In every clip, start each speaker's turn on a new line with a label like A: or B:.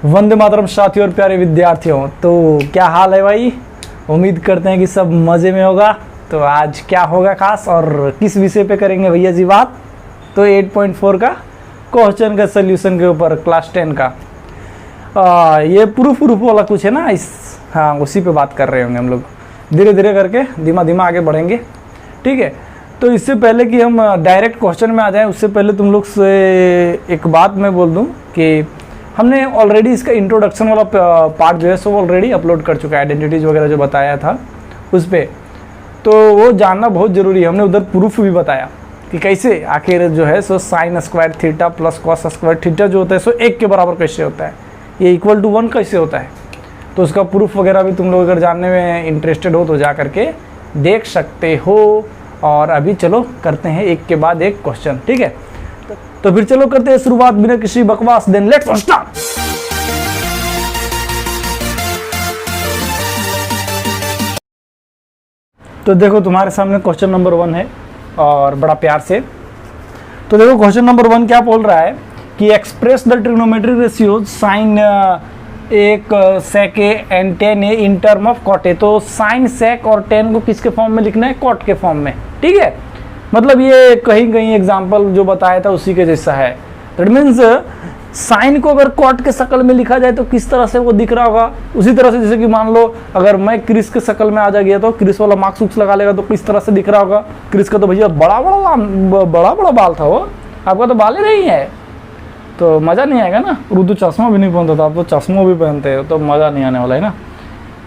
A: वंदे मातरम साथियों और प्यारे विद्यार्थियों। तो क्या हाल है भाई? उम्मीद करते हैं कि सब मज़े में होगा। तो आज क्या होगा खास और किस विषय पे करेंगे भैया जी बात? तो 8.4 का क्वेश्चन का सल्यूशन के ऊपर क्लास 10 का ये प्रूफ वाला कुछ है ना, हाँ उसी पे बात कर रहे होंगे हम लोग। धीरे धीरे करके धीमा आगे बढ़ेंगे, ठीक है। तो इससे पहले कि हम डायरेक्ट क्वेश्चन में आ जाएं, उससे पहले तुम लोग से एक बात मैं बोल दूं कि हमने ऑलरेडी इसका इंट्रोडक्शन वाला पार्ट जो है सो ऑलरेडी अपलोड कर चुका है, आइडेंटिटीज़ वगैरह जो बताया था उस पर। तो वो जानना बहुत ज़रूरी है। हमने उधर प्रूफ भी बताया कि कैसे आखिर जो है so sine square theta plus cos square theta जो होता है सो 1 के बराबर कैसे होता है, ये इक्वल टू 1 कैसे होता है। तो उसका प्रूफ वगैरह भी तुम लोग अगर जानने में इंटरेस्टेड हो तो जा करके देख सकते हो। और अभी चलो करते हैं एक के बाद एक क्वेश्चन, ठीक है। तो फिर चलो करते हैं शुरुआत बिना किसी बकवास। Then let's start. तो देखो तुम्हारे सामने क्वेश्चन नंबर 1 है और बड़ा प्यार से। तो देखो क्वेश्चन नंबर 1 क्या बोल रहा है कि express the trigonometric ratios sine एक sec A and tan A in term of cot A. तो साइन सेक और टेन को किसके फॉर्म में लिखना है? कॉट के फॉर्म में, ठीक है। मतलब ये कहीं एग्जाम्पल जो बताया था उसी के जैसा है। दैट मीन्स साइन को अगर कॉट के शक्ल में लिखा जाए तो किस तरह से वो दिख रहा होगा, उसी तरह से जैसे कि मान लो अगर मैं क्रिस के शक्ल में आ जा गया तो क्रिस वाला मार्क्स उक्स लगा लेगा तो किस तरह से दिख रहा होगा। क्रिस का तो भैया बड़ा बाल था, वो आपका तो बाल ही नहीं है, तो मज़ा नहीं आएगा ना। उर्दू चश्मा भी नहीं पहनता था, आप तो चश्मा भी पहनते हो तो मज़ा नहीं आने वाला है ना।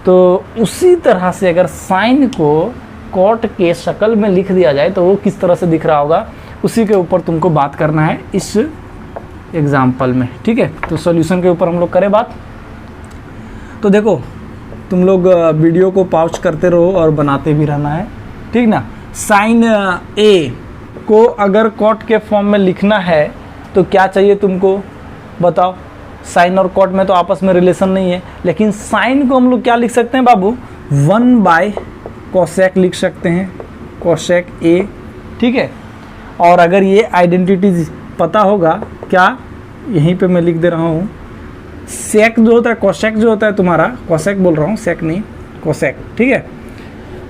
A: तो उसी तरह से अगर साइन को कॉट के शक्ल में लिख दिया जाए तो वो किस तरह से दिख रहा होगा, उसी के ऊपर तुमको बात करना है इस एग्जाम्पल में, ठीक है। तो सॉल्यूशन के ऊपर हम लोग करें बात। तो देखो तुम लोग वीडियो को पॉज करते रहो और बनाते भी रहना है, ठीक ना। साइन ए को अगर कॉट के फॉर्म में लिखना है तो क्या चाहिए तुमको बताओ। साइन और कॉट में तो आपस में रिलेशन नहीं है, लेकिन साइन को हम लोग क्या लिख सकते हैं बाबू? 1 कोसेक लिख सकते हैं, कोसेक ए, ठीक है। और अगर ये आइडेंटिटीज पता होगा, क्या यहीं पे मैं लिख दे रहा हूँ, सेक जो होता है, कोसेक जो होता है तुम्हारा, कोसेक बोल रहा हूँ, सेक नहीं, कोसेक, ठीक है।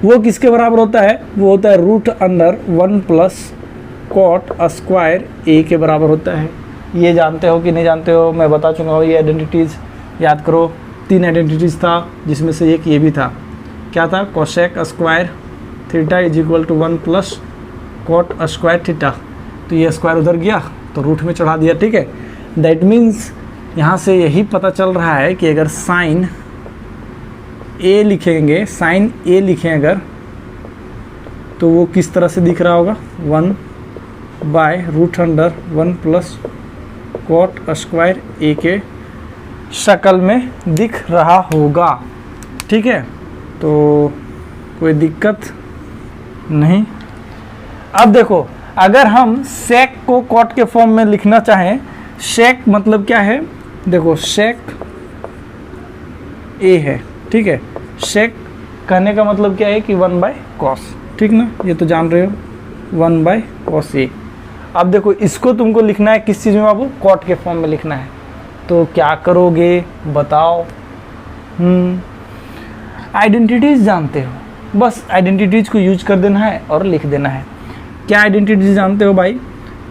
A: वो किसके बराबर होता है? वो होता है root under 1 plus cot square A के बराबर होता है। ये जानते हो कि नहीं जानते हो मैं बता चुका हूँ। ये आइडेंटिटीज़ याद करो, 3 आइडेंटिटीज़ था जिसमें से एक ये भी था। क्या था? Cosec square theta is equal to 1 plus cot square theta. तो ये स्क्वायर उधर गया तो रूट में चढ़ा दिया, ठीक है। दैट मीन्स यहाँ से यही पता चल रहा है कि अगर साइन ए लिखेंगे, साइन ए लिखें अगर, तो वो किस तरह से दिख रहा होगा? 1 by root under 1 plus cot square A के शक्ल में दिख रहा होगा, ठीक है। तो कोई दिक्कत नहीं। अब देखो अगर हम सेक को कॉट के फॉर्म में लिखना चाहें, सेक मतलब क्या है? देखो सेक ए है, ठीक है। सेक कहने का मतलब क्या है कि 1 कॉस, ठीक ना, ये तो जान रहे हो, 1 कॉस ए। अब देखो इसको तुमको लिखना है किस चीज़ में बाबू? कॉट के फॉर्म में लिखना है। तो क्या करोगे बताओ? आइडेंटिटीज़ जानते हो, बस आइडेंटिटीज़ को यूज कर देना है और लिख देना है। क्या आइडेंटिटीज़ जानते हो भाई?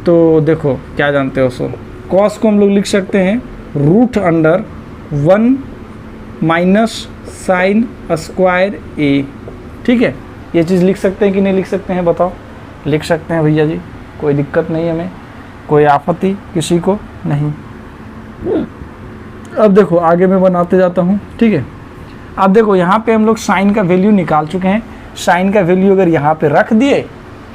A: तो देखो क्या जानते हो, सो कॉस को हम लोग लिख सकते हैं root under 1 minus sine square A, ठीक है। ये चीज़ लिख सकते हैं कि नहीं लिख सकते हैं बताओ? लिख सकते हैं भैया जी, कोई दिक्कत नहीं हमें, कोई आपत्ति किसी को नहीं। अब देखो आगे मैं बनाते जाता हूँ, ठीक है। अब देखो यहाँ पे हम लोग साइन का वैल्यू निकाल चुके हैं। साइन का वैल्यू अगर यहाँ पे रख दिए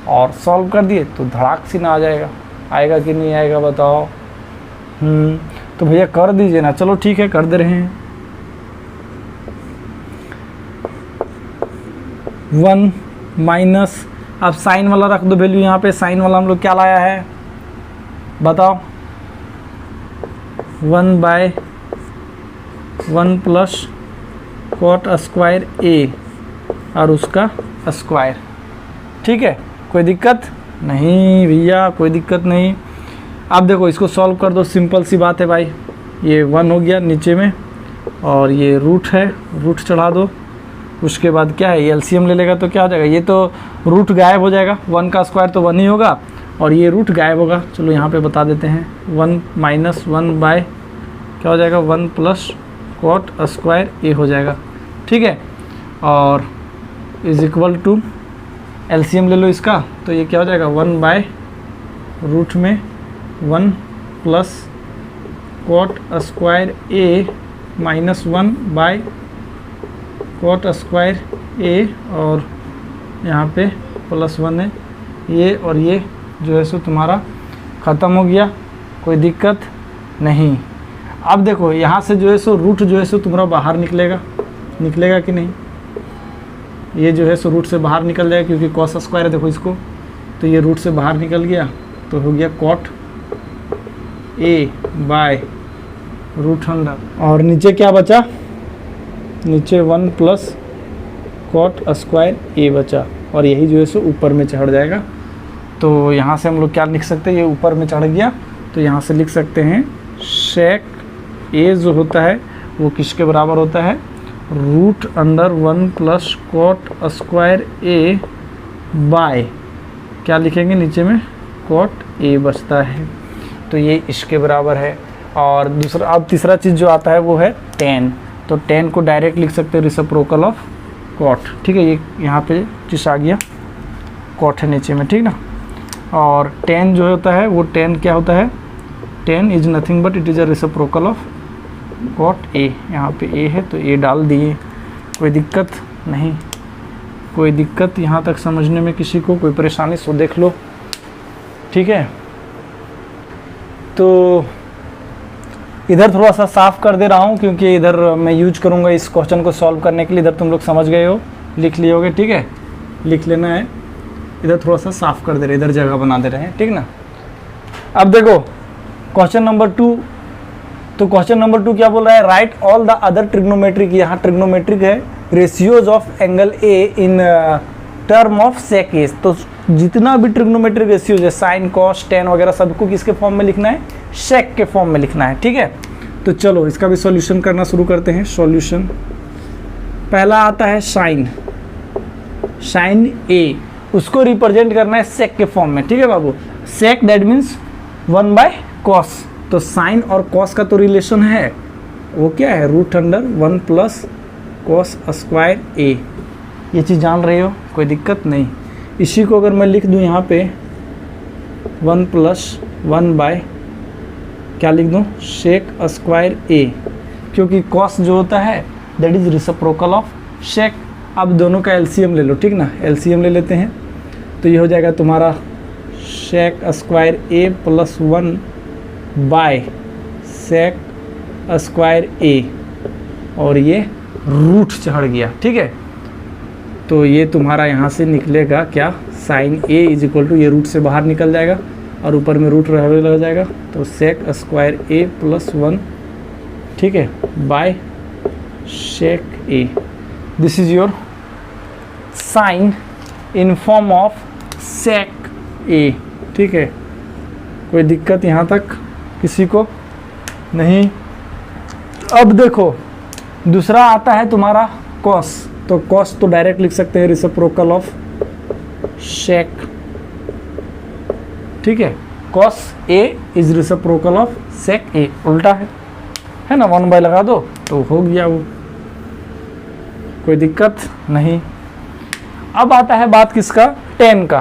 A: और सॉल्व कर दिए तो धड़ाक से ना आ जाएगा। आएगा कि नहीं आएगा बताओ? तो भैया कर दीजिए ना। चलो ठीक है, कर दे रहे हैं। 1 माइनस, अब साइन वाला रख दो वैल्यू यहाँ पे। साइन वाला हम लोग क्या लाया है बताओ? 1 प्लस कॉट स्क्वायर ए और उसका स्क्वायर, ठीक है। कोई दिक्कत नहीं भैया, कोई दिक्कत नहीं। अब देखो इसको सॉल्व कर दो, सिंपल सी बात है भाई। ये 1 हो गया नीचे में, और ये रूट है, रूट चढ़ा दो। उसके बाद क्या है, एलसीएम ले लेगा तो क्या हो जाएगा, ये तो रूट गायब हो जाएगा, 1 का स्क्वायर तो 1 ही होगा, और ये रूट गायब होगा। चलो यहाँ पे बता देते हैं, 1 माइनस 1 बाय क्या हो जाएगा, 1 प्लस कॉट स्क्वायर ए हो जाएगा, ठीक है। और इज इक्वल टू एलसीएम ले लो इसका, तो ये क्या हो जाएगा, 1 बाय रूट में 1 plus cot square A minus 1 by cot square A, और यहाँ पे प्लस 1 है, ये और ये जो है सो तुम्हारा ख़त्म हो गया, कोई दिक्कत नहीं। अब देखो यहाँ से जो है सो रूट जो है सो तुम्हारा बाहर निकलेगा कि नहीं, ये जो है सो रूट से बाहर निकल जाएगा क्योंकि कॉस स्क्वायर है, देखो इसको, तो ये रूट से बाहर निकल गया, तो हो गया cot A by root under, और नीचे क्या बचा, नीचे 1 प्लस कॉट स्क्वायर ए बचा, और यही जो है सो ऊपर में चढ़ जाएगा। तो यहाँ से हम लोग क्या लिख सकते हैं, ये ऊपर में चढ़ गया, तो यहाँ से लिख सकते हैं शेक ए जो होता है वो किसके बराबर होता है, root under 1 plus cot square A by क्या लिखेंगे नीचे में, कॉट ए बचता है, तो ये इसके बराबर है। और दूसरा, अब तीसरा चीज़ जो आता है वो है टेन, तो टेन को डायरेक्ट लिख सकते हैं रेसिप्रोकल ऑफ कॉट, ठीक है। ये यहाँ पे चीज आ गया, कॉट है नीचे में, ठीक ना। और टेन जो होता है वो टेन क्या होता है, tan is nothing but it is a reciprocal of cot A, यहाँ पे ए है तो ए डाल दिए, कोई दिक्कत नहीं, कोई दिक्कत यहाँ तक समझने में किसी को कोई परेशानी सो देख लो, ठीक है। तो इधर थोड़ा सा साफ कर दे रहा हूँ क्योंकि इधर मैं यूज करूँगा इस क्वेश्चन को सॉल्व करने के लिए, इधर तुम लोग समझ गए हो, लिख लिए होगे, ठीक है, लिख लेना है, इधर थोड़ा सा साफ कर दे रहे, इधर जगह बना दे रहे हैं, ठीक ना। अब देखो क्वेश्चन नंबर 2, तो क्वेश्चन नंबर 2 क्या बोल रहा है, right all the other trigonometric, यहाँ ट्रिग्नोमेट्रिक है, ratios of angle A in term of sec A, तो जितना भी ट्रिग्नोमेट्रिक रेशियोज है, साइन कॉस टेन वगैरह सबको किसके फॉर्म में लिखना है, शेक के फॉर्म में लिखना है, ठीक है। तो चलो इसका भी सॉल्यूशन करना शुरू करते हैं। सॉल्यूशन पहला आता है साइन, साइन ए, उसको रिप्रेजेंट करना है सेक के फॉर्म में, ठीक है बाबू। Sec that means 1 by cos, तो साइन और कॉस का तो रिलेशन है, वो क्या है, root under 1 plus cos square A, ये चीज़ जान रहे हो, कोई दिक्कत नहीं। इसी को अगर मैं लिख दूँ यहाँ पे 1 प्लस 1 बाय क्या लिख दूँ, शेक स्क्वायर ए, क्योंकि कॉस जो होता है that is reciprocal of shake. अब दोनों का एलसीएम ले लो, ठीक ना, एलसीएम ले लेते हैं, तो ये हो जाएगा तुम्हारा sec square A plus 1 by sec square A, और ये रूट चढ़ गया, ठीक है। तो ये तुम्हारा यहाँ से निकलेगा क्या, sine A is equal to, ये रूट से बाहर निकल जाएगा और ऊपर में रूट रहने लग जाएगा, तो सेक स्क्वायर ए प्लस 1, ठीक है, by sec A, this is your sine in form of sec A, ठीक है। कोई दिक्कत यहाँ तक किसी को नहीं। अब देखो दूसरा आता है तुम्हारा कॉस, तो कॉस तो डायरेक्ट लिख सकते हैं रेसिप्रोकल ऑफ शेक, ठीक है। Cos A is reciprocal of sec A, उल्टा है ना, 1 बाय लगा दो तो हो गया वो, कोई दिक्कत नहीं। अब आता है बात किसका, टेन का।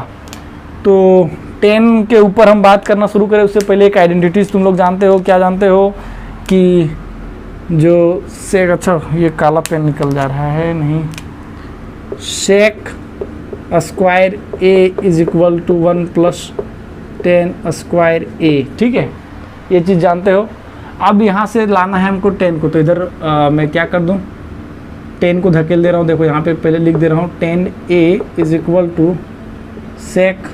A: तो टेन के ऊपर हम बात करना शुरू करें उससे पहले एक आइडेंटिटीज तुम लोग जानते हो, क्या जानते हो कि जो सेक, अच्छा ये काला पेन निकल जा रहा है, नहीं, sec square A is equal to 1 plus tan square A, ठीक है, ये चीज़ जानते हो। अब यहाँ से लाना है हमको टेन को, तो इधर मैं क्या कर दूँ, टेन को धकेल दे रहा हूँ, देखो यहाँ पे पहले लिख दे रहा हूँ, tan A is equal to sec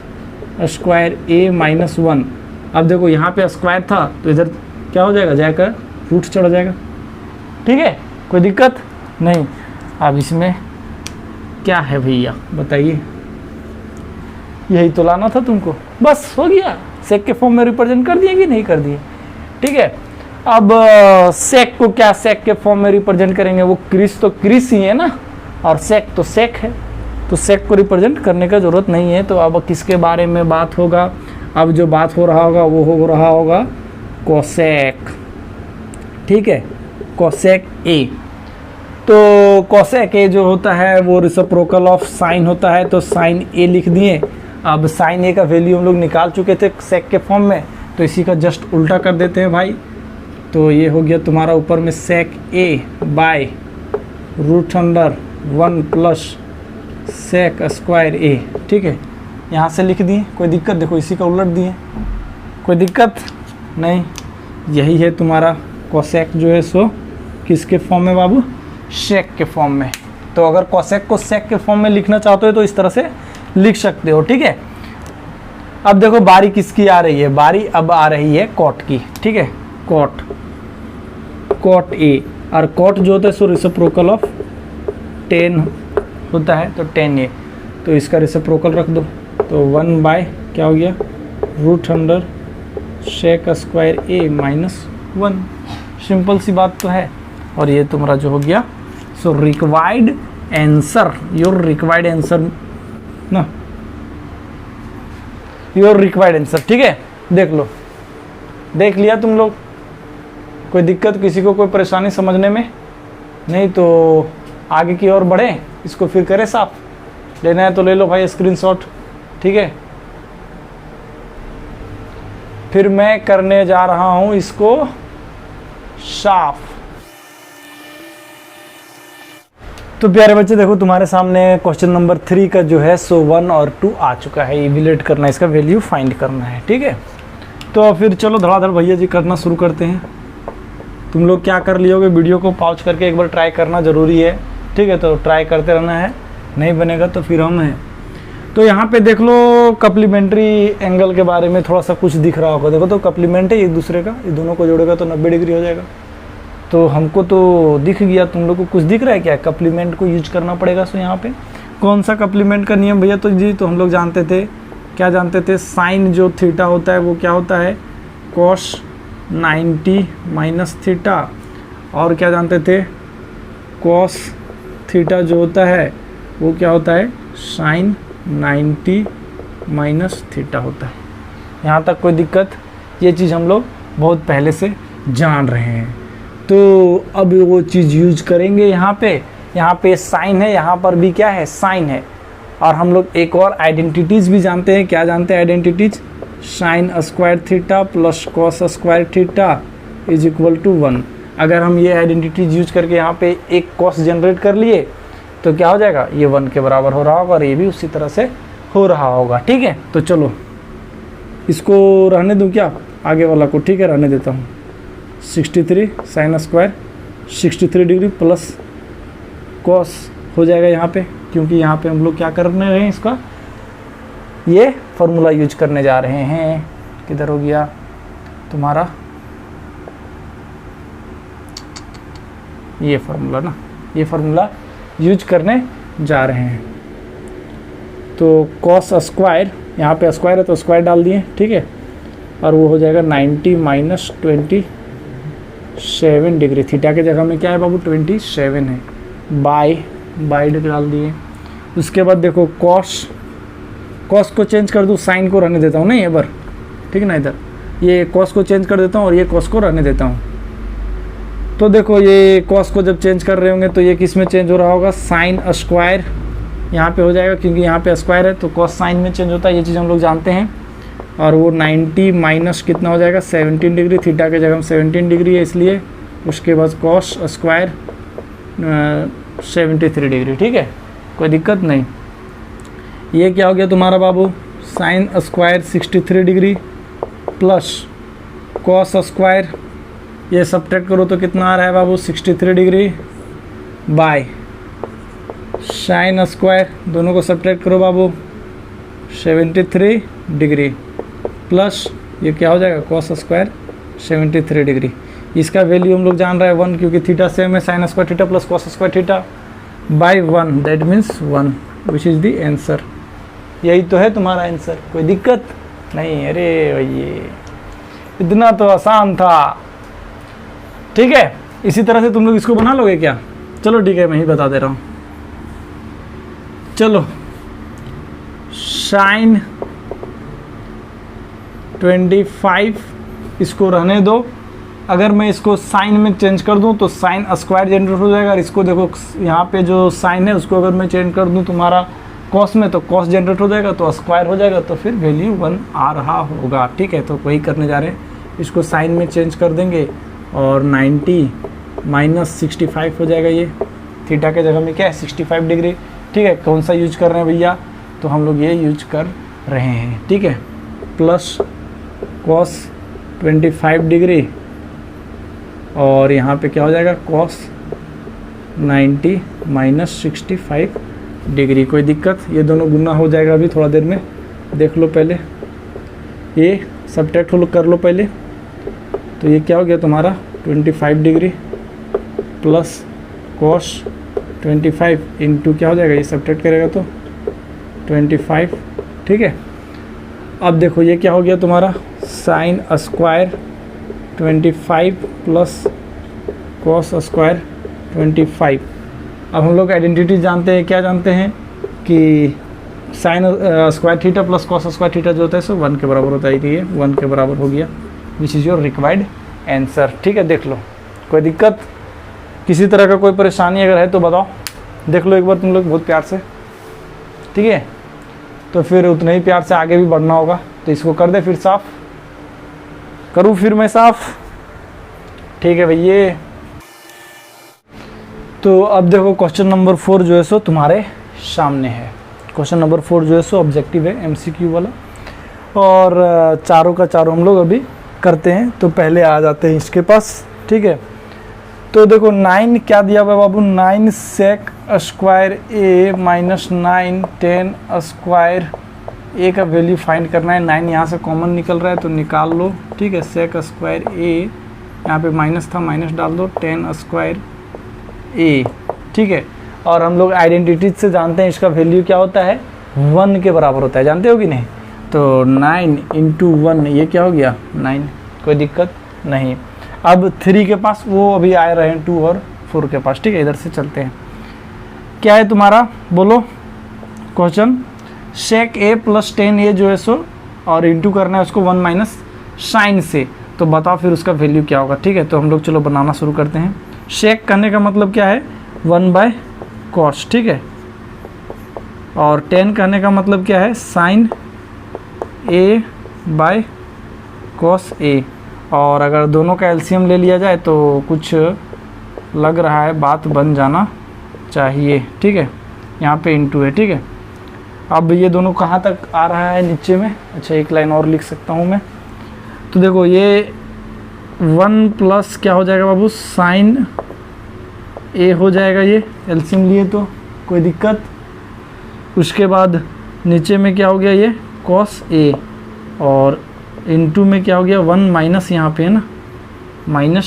A: square A minus 1। अब देखो यहाँ पे स्क्वायर था तो इधर क्या हो जाएगा, जाकर रूट चढ़ जाएगा, ठीक है, कोई दिक्कत नहीं। अब इसमें क्या है भैया बताइए, यही तो लाना था तुमको, बस हो गया, सेक के फॉर्म में रिप्रेजेंट कर दिए कि नहीं कर दिए, ठीक है। अब सेक को क्या सेक के फॉर्म में रिप्रेजेंट करेंगे? वो क्रिस तो क्रिस ही है ना, और सेक तो सेक है, तो सेक को रिप्रेजेंट करने का ज़रूरत नहीं है। तो अब किसके बारे में बात होगा? अब जो बात हो रहा होगा वो हो रहा होगा कोसेक, ठीक है, कोसेक ए। तो कोसेक ए जो होता है वो रेसिप्रोकल ऑफ साइन होता है, तो साइन ए लिख दिए। अब साइन ए का वैल्यू हम लोग निकाल चुके थे सेक के फॉर्म में, तो इसी का जस्ट उल्टा कर देते हैं भाई। तो ये हो गया तुम्हारा ऊपर में sec A by root under 1 plus sec square A, ठीक है। यहाँ से लिख दिए, कोई दिक्कत? देखो इसी का उलट दिए, कोई दिक्कत नहीं। यही है तुम्हारा कोसेक जो है सो किसके फॉर्म में बाबू? सेक के फॉर्म में। तो अगर कोसेक को सेक के फॉर्म में लिखना चाहते हो तो इस तरह से लिख सकते हो, ठीक है। अब देखो बारी किसकी आ रही है? बारी अब आ रही है कॉट की, ठीक है, कॉट, कॉट ए। और कॉट जो होता है सो रेसिप्रोकल ऑफ 10 होता है, तो 10 ए। तो इसका रेसिप्रोकल रख दो, तो 1 बाय क्या हो गया? Root under sec square A minus 1। Simple सी बात तो है। और ये तुम्हारा जो हो गया so required answer, your required answer ना, योर रिक्वायर्ड आंसर, ठीक है। देख लो, देख लिया तुम लोग? कोई दिक्कत किसी को, कोई परेशानी समझने में? नहीं तो आगे की ओर बढ़े, इसको फिर करें साफ। लेना है तो ले लो भाई स्क्रीनशॉट, ठीक है। फिर मैं करने जा रहा हूं इसको साफ। तो प्यारे बच्चे देखो तुम्हारे सामने क्वेश्चन नंबर 3 का जो है सो 1 और 2 आ चुका है। इवैल्यूएट करना है, इसका वैल्यू फाइंड करना है, ठीक है। तो फिर चलो धड़ाधड़ भैया जी करना शुरू करते हैं। तुम लोग क्या कर लियोगे? वीडियो को पॉज करके एक बार ट्राई करना ज़रूरी है, ठीक है। तो ट्राई करते रहना है, नहीं बनेगा तो फिर हम हैं। तो यहाँ पे देख लो कप्लीमेंट्री एंगल के बारे में थोड़ा सा कुछ दिख रहा होगा। देखो तो कप्लीमेंट है एक दूसरे का, ये दोनों को जोड़ेगा तो 90 डिग्री हो जाएगा। तो हमको तो दिख गया, तुम लोग को कुछ दिख रहा है क्या? कप्लीमेंट को यूज करना पड़ेगा। सो यहाँ पे कौन सा कप्लीमेंट का नियम भैया? तो जी तो हम लोग जानते थे, क्या जानते थे? साइन जो थीटा होता है वो क्या होता है? Cos 90 minus theta. और क्या जानते थे? कॉस थीटा जो होता है वो क्या होता है? साइन 90 माइनस थीटा होता है। यहाँ तक कोई दिक्कत? ये चीज़ हम लोग बहुत पहले से जान रहे हैं। तो अब वो चीज़ यूज करेंगे यहाँ पे साइन है, यहाँ पर भी क्या है? साइन है। और हम लोग एक और आइडेंटिटीज़ भी जानते हैं। क्या जानते हैं identities? Sine square theta plus cos square theta is equal to 1। अगर हम ये आइडेंटिटीज यूज करके यहाँ पे एक कॉस जनरेट कर लिए तो क्या हो जाएगा? ये 1 के बराबर हो रहा होगा और ये भी उसी तरह से हो रहा होगा, ठीक है। तो चलो इसको रहने दूँ क्या, आगे वाला को? ठीक है, रहने देता हूँ। 63 sign square 63 degree plus cos हो जाएगा यहाँ पे, क्योंकि यहाँ पे हम लोग क्या करने रहे हैं? इसका ये फॉर्मूला यूज करने जा रहे हैं। किधर हो गया तुम्हारा ये फार्मूला ना? ये फार्मूला यूज करने जा रहे हैं। तो कॉस स्क्वायर, यहाँ पे स्क्वायर है तो स्क्वायर डाल दिए, ठीक है। और वो हो जाएगा 90 माइनस 27 डिग्री। थीटा के जगह में क्या है बाबू? 27 है। बाय डाल दिए। उसके बाद देखो कॉस को चेंज कर दूँ, साइन को रहने देता हूँ, नहीं इधर, ठीक है ना। इधर ये कॉस को चेंज कर देता हूँ और ये कॉस को रहने देता हूँ। तो देखो ये कॉस को जब चेंज कर रहे होंगे तो ये किस में चेंज हो रहा होगा? साइन स्क्वायर यहाँ पे हो जाएगा, क्योंकि यहाँ पे स्क्वायर है तो कॉस साइन में चेंज होता है। ये चीज़ हम लोग जानते हैं। और वो 90 माइनस कितना हो जाएगा? 17 डिग्री। थीटा के जगह हम 17 डिग्री है इसलिए। उसके बाद कॉस स्क्वायर 73 डिग्री, ठीक है, कोई दिक्कत नहीं। ये क्या हो गया तुम्हारा बाबू? Sine square 63 degree plus cos square, ये सब्ट्रैक्ट करो तो कितना आ रहा है बाबू? 63 डिग्री बाय साइन स्क्वायर, दोनों को सब्ट्रैक्ट करो बाबू, 73 डिग्री प्लस ये क्या हो जाएगा? Cos square 73 degree. इसका वैल्यू हम लोग जान रहे हैं 1, क्योंकि थीटा सेम है। Sign square theta plus cos square theta by 1, that means 1, which is the answer. यही तो है तुम्हारा आंसर, कोई दिक्कत नहीं। अरे भैया इतना तो आसान था। ठीक है, इसी तरह से तुम लोग इसको बना लोगे क्या? चलो ठीक है, मैं ही बता दे रहा हूँ। चलो साइन 25 इसको रहने दो। अगर मैं इसको साइन में चेंज कर दूं तो साइन स्क्वायर जनरेट हो जाएगा, और इसको देखो यहाँ पे जो साइन है उसको अगर मैं चेंज कर दूं तुम्हारा कॉस में तो कॉस जनरेट हो जाएगा, तो स्क्वायर हो जाएगा, तो फिर वैल्यू 1 आ रहा होगा। ठीक है, तो वही करने जा रहे हैं, इसको साइन में चेंज कर देंगे और 90 माइनस 65 हो जाएगा। ये थीटा के जगह में क्या है 65 डिग्री। ठीक है, कौन सा यूज कर रहे हैं भैया? तो हम लोग ये यूज कर रहे हैं। ठीक है, प्लस कॉस 25 डिग्री और यहाँ पे क्या हो जाएगा कॉस 90 माइनस 65 डिग्री। कोई दिक्कत? ये दोनों गुना हो जाएगा अभी थोड़ा देर में, देख लो पहले, ये सब्ट्रैक्ट कर लो पहले। तो ये क्या हो गया तुम्हारा 25 डिग्री प्लस कॉस 25 इंटू क्या हो जाएगा, ये सब्ट्रैक्ट करेगा तो 25। ठीक है, अब देखो ये क्या हो गया तुम्हारा sine square 25 plus cos square 25। अब हम लोग आइडेंटिटी जानते हैं, क्या जानते हैं कि sign square theta plus cos square theta जो होता है सो 1 के बराबर होता है। ये 1 के बराबर हो गया, which is your required answer. ठीक है, देख लो, कोई दिक्कत, किसी तरह का कोई परेशानी अगर है तो बताओ, देख लो एक बार तुम लोग बहुत प्यार से। ठीक है, तो फिर उतने ही प्यार से आगे भी बढ़ना होगा। तो इसको कर दे फिर साफ, करूँ फिर मैं साफ? ठीक है भैया, तो अब देखो क्वेश्चन नंबर 4 जो है सो तुम्हारे सामने है। क्वेश्चन नंबर 4 जो है सो ऑब्जेक्टिव है, एमसीक्यू वाला, और चारों का चारों हम लोग अभी करते हैं। तो पहले आ जाते हैं इसके पास। ठीक है, तो देखो 9 क्या दिया हुआ है बाबू, 9 सेक स्क्वायर ए माइनस 9 10 स्क्वायर ए का वैल्यू फाइंड करना है। 9 यहाँ से कॉमन निकल रहा है तो निकाल लो। ठीक है, सेक स्क्वायर ए, यहाँ पे माइनस था, माइनस डाल दो, 10 स्क्वायर ए। ठीक है, और हम लोग आइडेंटिटी से जानते हैं इसका वैल्यू क्या होता है 1 के बराबर होता है, जानते हो कि नहीं? तो 9 इंटू 1 ये क्या हो गया 9, कोई दिक्कत नहीं। अब 3 के पास, वो अभी आए रहे हैं 2 और 4 के पास। ठीक है, इधर से चलते हैं, क्या है तुम्हारा बोलो क्वेश्चन, सेक ए प्लस 10 ए जो है सो, और इंटू करना है उसको 1 माइनस साइन से, तो बताओ फिर उसका वैल्यू क्या होगा। ठीक है, तो हम लोग चलो बनाना शुरू करते हैं। सेक करने का मतलब क्या है 1 बाय कॉस। ठीक है, और 10 करने का मतलब क्या है sign A by cos A, और अगर दोनों का एलसीएम ले लिया जाए तो कुछ लग रहा है बात बन जाना चाहिए। ठीक है, यहाँ पे इंटू है। ठीक है, अब ये दोनों कहाँ तक आ रहा है नीचे में, अच्छा एक लाइन और लिख सकता हूँ मैं। तो देखो ये 1 प्लस क्या हो जाएगा बाबू साइन ए हो जाएगा, ये एलसीएम लिए तो कोई दिक्कत। उसके बाद नीचे में क्या हो गया ये कॉस ए, और इनटू में क्या हो गया 1 माइनस यहाँ पे है ना माइनस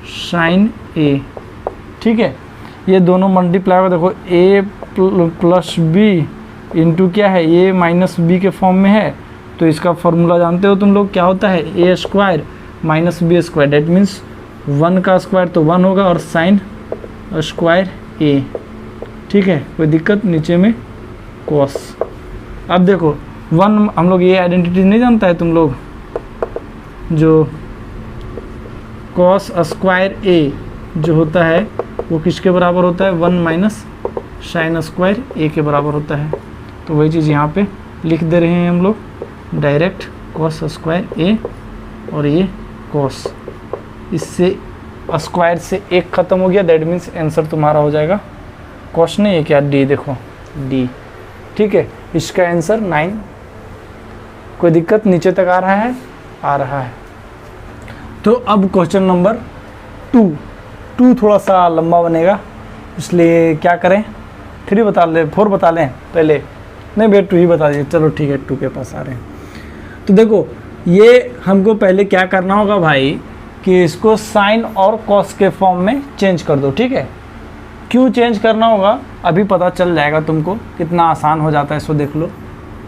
A: साइन ए। ठीक है, ये दोनों मल्टीप्लाई होगा, देखो ए प्लस बी इंटू क्या है ए माइनस बी के फॉर्म में है, तो इसका फॉर्मूला जानते हो तुम लोग क्या होता है A square minus B square, that means 1 का स्क्वायर तो 1 होगा और साइन स्क्वायर ए। ठीक है, कोई दिक्कत, नीचे में कॉस। अब देखो 1 हम लोग ये आइडेंटिटी नहीं जानता है तुम लोग, जो कॉस स्क्वायर ए जो होता है वो किसके बराबर होता है 1 माइनस साइन स्क्वायर ए के बराबर होता है। तो वही चीज़ यहाँ पे लिख दे रहे हैं हम लोग डायरेक्ट, कॉस स्क्वायर ए और ये कॉस, इससे स्क्वायर से एक ख़त्म हो गया, दैट मीन्स आंसर तुम्हारा हो जाएगा कॉस नहीं है क्या डी, देखो डी। ठीक है, इसका आंसर 9। कोई दिक्कत, नीचे तक आ रहा है? आ रहा है। तो अब क्वेश्चन नंबर 2 थोड़ा सा लंबा बनेगा, इसलिए क्या करें 3 बता लें 4 बता लें पहले, नहीं भैया 2 ही बता दीजिए। चलो ठीक है, 2 के पास आ रहे हैं। तो देखो ये हमको पहले क्या करना होगा भाई कि इसको साइन और कॉस के फॉर्म में चेंज कर दो। ठीक है, क्यों चेंज करना होगा अभी पता चल जाएगा तुमको, कितना आसान हो जाता है इसको देख लो।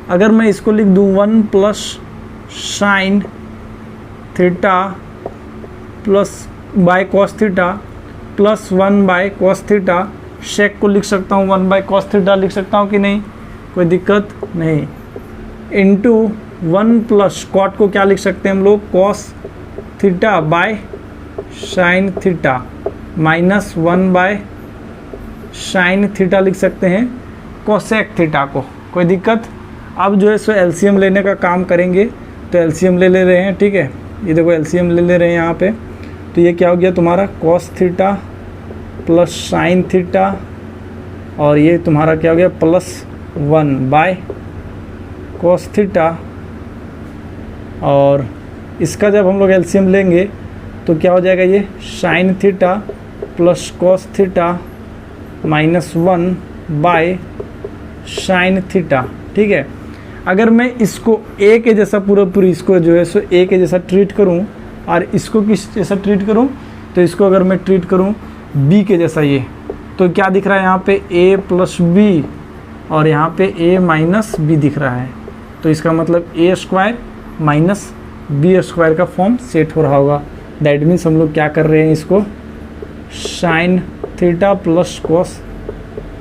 A: अगर मैं इसको लिख दूँ 1 plus sine theta plus by cos theta plus 1 by cos theta, shake को लिख सकता हूँ 1 बाय कॉस थीटा लिख सकता हूँ कि नहीं, कोई दिक्कत नहीं, इंटू 1 प्लस कॉट को क्या लिख सकते हैं हम लोग, cos theta by sine theta minus 1 by sine theta लिख सकते हैं कोसेक थीटा को, कोई दिक्कत। अब जो है सो एलसीएम लेने का काम करेंगे, तो एलसीएम ले रहे हैं, ठीक है, ये देखो एलसीएम ले रहे हैं यहाँ पे, तो ये क्या हो गया तुम्हारा cos theta plus sine theta, और ये तुम्हारा क्या हो गया प्लस 1 बाय कॉस थीटा, और इसका जब हम लोग एलसीएम लेंगे तो क्या हो जाएगा, ये sine theta plus cos theta minus 1 by sine theta, ठीक है। अगर मैं इसको ए के जैसा पूरी इसको जो है सो ए के जैसा ट्रीट करूं, और इसको किस जैसा ट्रीट करूं, तो इसको अगर मैं ट्रीट करूं बी के जैसा, ये तो क्या दिख रहा है यहाँ पे ए प्लस बी, और यहाँ पे ए माइनस बी दिख रहा है, तो इसका मतलब ए स्क्वायर माइनस बी स्क्वायर का फॉर्म सेट हो रहा होगा। दैट मीन्स हम लोग क्या कर रहे हैं, इसको sine theta plus cos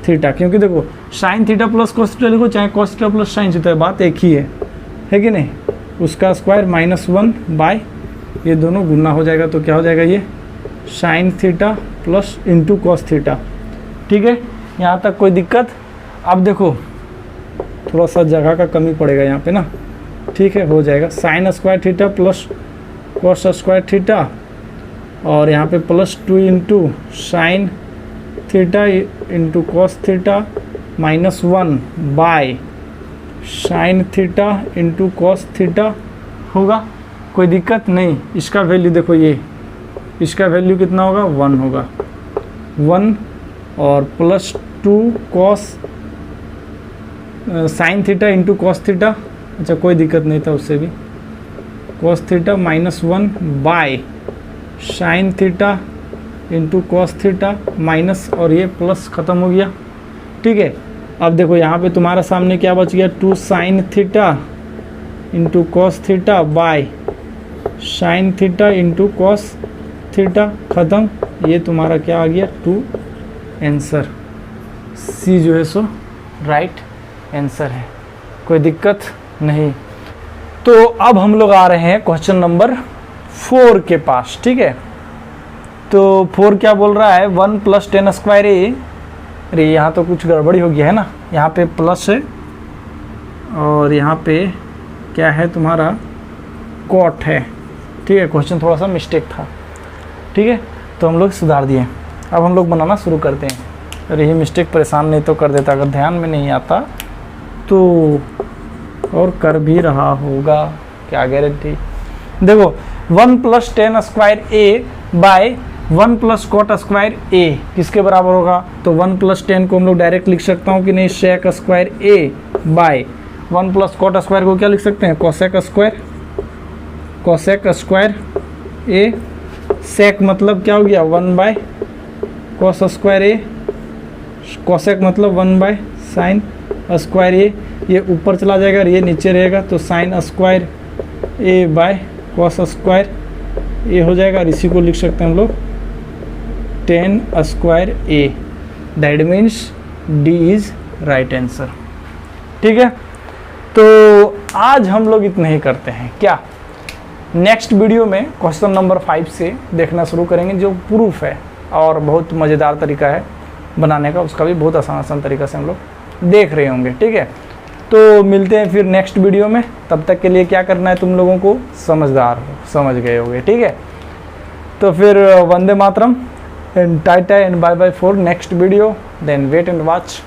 A: theta, क्योंकि देखो sine theta plus cos theta लिखो चाहे cos theta plus sine theta, बात एक ही है कि नहीं, उसका स्क्वायर माइनस 1 बाय ये दोनों गुना हो जाएगा, तो क्या हो जाएगा ये sine theta plus into cos theta, ठीक है, यहाँ तक कोई दिक्कत। अब देखो थोड़ा सा जगह का कमी पड़ेगा यहाँ पे ना, ठीक है, हो जाएगा sign square theta plus cos square theta, और यहाँ पे plus 2 into sine theta into cos theta minus 1 by sine theta into cos theta होगा, कोई दिक्कत नहीं। इसका वैल्यू देखो, ये इसका वैल्यू कितना होगा 1 होगा, 1 और plus 2 cos sine theta into cos theta, अच्छा कोई दिक्कत नहीं था उससे भी, cos theta minus 1 by sine theta into cos theta minus, और ये प्लस ख़त्म हो गया, ठीक है। अब देखो यहाँ पे तुम्हारा सामने क्या बच गया, 2 sine theta into cos theta by sine theta into cos theta, ख़त्म, ये तुम्हारा क्या आ गया 2 आंसर, सी जो है सो राइट आंसर है, कोई दिक्कत नहीं। तो अब हम लोग आ रहे हैं क्वेश्चन नंबर 4 के पास, ठीक है। तो 4 क्या बोल रहा है, 1 प्लस 10 स्क्वायर ए, अरे यहाँ तो कुछ गड़बड़ी हो गया है ना, यहाँ पे प्लस है और यहाँ पे क्या है तुम्हारा कॉट है, ठीक है, क्वेश्चन थोड़ा सा मिस्टेक था, ठीक है, तो हम लोग सुधार दिए। अब हम लोग बनाना शुरू करते हैं। अरे ये मिस्टेक परेशान नहीं तो कर देता, अगर ध्यान में नहीं आता तो, और कर भी रहा होगा, क्या गारंटी। देखो 1 plus 10 square A bye 1 plus cot square ए किसके बराबर होगा, तो 1 प्लस 10 को हम लोग डायरेक्ट लिख सकता हूँ कि नहीं, सेक square A bye 1 plus cot square को क्या लिख सकते हैं, कोसेक स्क्वायर, कोसेक स्क्वायर ए, सेक मतलब क्या हो गया 1 by cos square A, cosec मतलब 1 बाय साइन स्क्वायर ए, ये ऊपर चला जाएगा और ये नीचे रहेगा, तो sine square A by cos square A हो जाएगा, और इसी को लिख सकते हैं हम लोग 10 square A, that means D is right answer, ठीक है। तो आज हम लोग इतना ही करते हैं, क्या नेक्स्ट वीडियो में क्वेश्चन नंबर 5 से देखना शुरू करेंगे, जो प्रूफ है और बहुत मज़ेदार तरीका है बनाने का, उसका भी बहुत आसान तरीका से हम लोग देख रहे होंगे, ठीक है। तो मिलते हैं फिर नेक्स्ट वीडियो में, तब तक के लिए क्या करना है तुम लोगों को, समझदार हो, समझ गए होगे, ठीक है। तो फिर Vande Mataram and tata and bye bye for next video, then wait and watch.